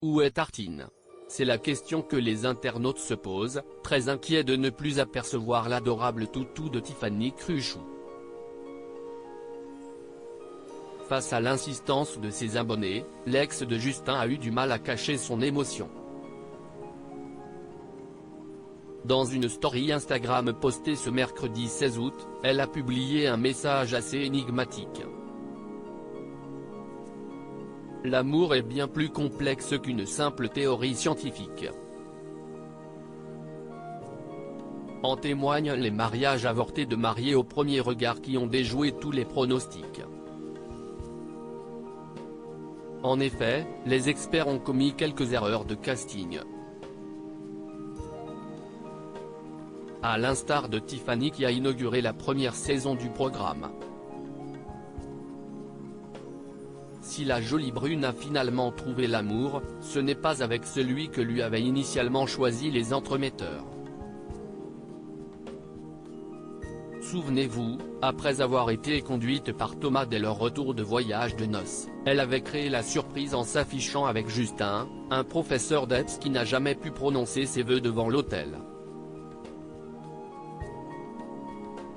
Où est Tartine? C'est la question que les internautes se posent, très inquiets de ne plus apercevoir l'adorable toutou de Tiffany Cruchot. Face à l'insistance de ses abonnés, l'ex de Justin a eu du mal à cacher son émotion. Dans une story Instagram postée ce mercredi 16 août, elle a publié un message assez énigmatique. L'amour est bien plus complexe qu'une simple théorie scientifique. En témoignent les mariages avortés de mariés au premier regard qui ont déjoué tous les pronostics. En effet, les experts ont commis quelques erreurs de casting. À l'instar de Tiffany qui a inauguré la première saison du programme. Si la jolie brune a finalement trouvé l'amour, ce n'est pas avec celui que lui avaient initialement choisi les entremetteurs. Souvenez-vous, après avoir été conduite par Thomas dès leur retour de voyage de noces, elle avait créé la surprise en s'affichant avec Justin, un professeur d'EPS qui n'a jamais pu prononcer ses vœux devant l'autel.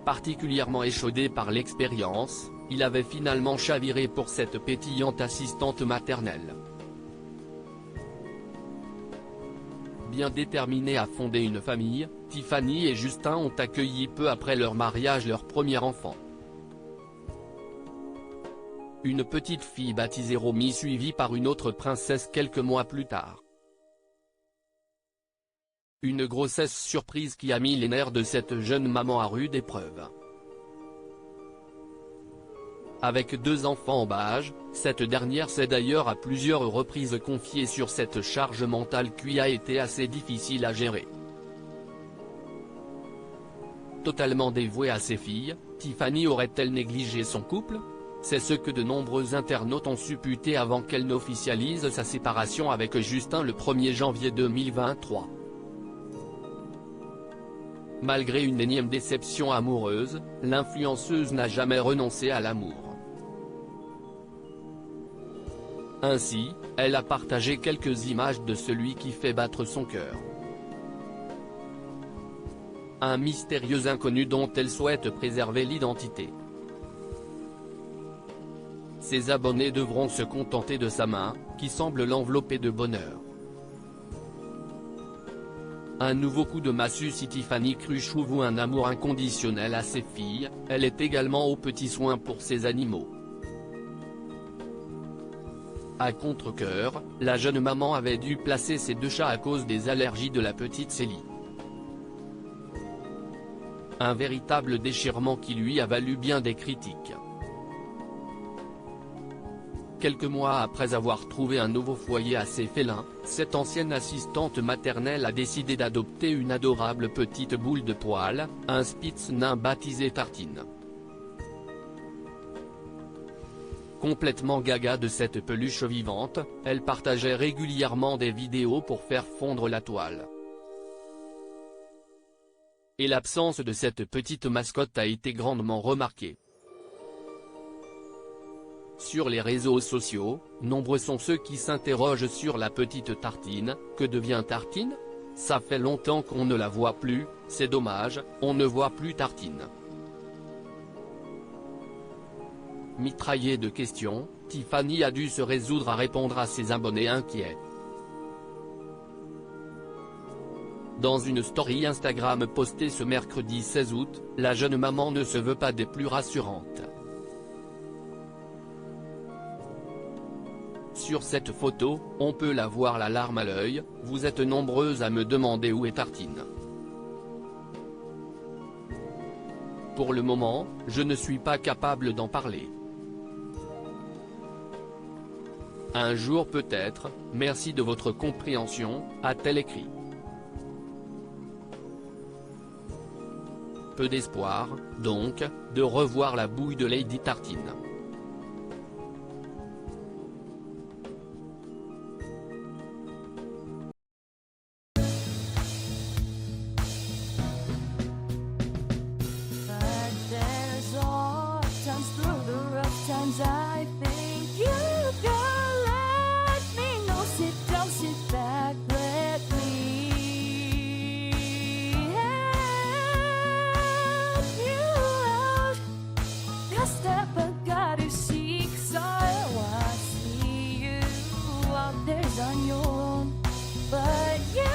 Particulièrement échaudé par l'expérience, il avait finalement chaviré pour cette pétillante assistante maternelle. Bien déterminés à fonder une famille, Tiffany et Justin ont accueilli peu après leur mariage leur premier enfant. Une petite fille baptisée Romy suivie par une autre princesse quelques mois plus tard. Une grossesse surprise qui a mis les nerfs de cette jeune maman à rude épreuve. Avec 2 enfants en bas âge, cette dernière s'est d'ailleurs à plusieurs reprises confiée sur cette charge mentale qui a été assez difficile à gérer. Totalement dévouée à ses filles, Tiffany aurait-elle négligé son couple? C'est ce que de nombreux internautes ont supputé avant qu'elle n'officialise sa séparation avec Justin le 1er janvier 2023. Malgré une énième déception amoureuse, l'influenceuse n'a jamais renoncé à l'amour. Ainsi, elle a partagé quelques images de celui qui fait battre son cœur. Un mystérieux inconnu dont elle souhaite préserver l'identité. Ses abonnés devront se contenter de sa main, qui semble l'envelopper de bonheur. Un nouveau coup de massue si Tiffany Cruchot voue un amour inconditionnel à ses filles, elle est également aux petits soins pour ses animaux. À contre-cœur, la jeune maman avait dû placer ses 2 chats à cause des allergies de la petite Célie. Un véritable déchirement qui lui a valu bien des critiques. Quelques mois après avoir trouvé un nouveau foyer à ses félins, cette ancienne assistante maternelle a décidé d'adopter une adorable petite boule de poil, un spitz nain baptisé Tartine. Complètement gaga de cette peluche vivante, elle partageait régulièrement des vidéos pour faire fondre la toile. Et l'absence de cette petite mascotte a été grandement remarquée. Sur les réseaux sociaux, nombreux sont ceux qui s'interrogent sur la petite Tartine. Que devient Tartine? Ça fait longtemps qu'on ne la voit plus, c'est dommage, on ne voit plus Tartine. Mitraillée de questions, Tiffany a dû se résoudre à répondre à ses abonnés inquiets. Dans une story Instagram postée ce mercredi 16 août, la jeune maman ne se veut pas des plus rassurantes. Sur cette photo, on peut la voir la larme à l'œil, vous êtes nombreuses à me demander où est Tartine. Pour le moment, je ne suis pas capable d'en parler. Un jour peut-être, merci de votre compréhension, a-t-elle écrit. Peu d'espoir, donc, de revoir la bouille de Lady Tartine. Sometimes I think you can let me know. Sit down, others on your own. But you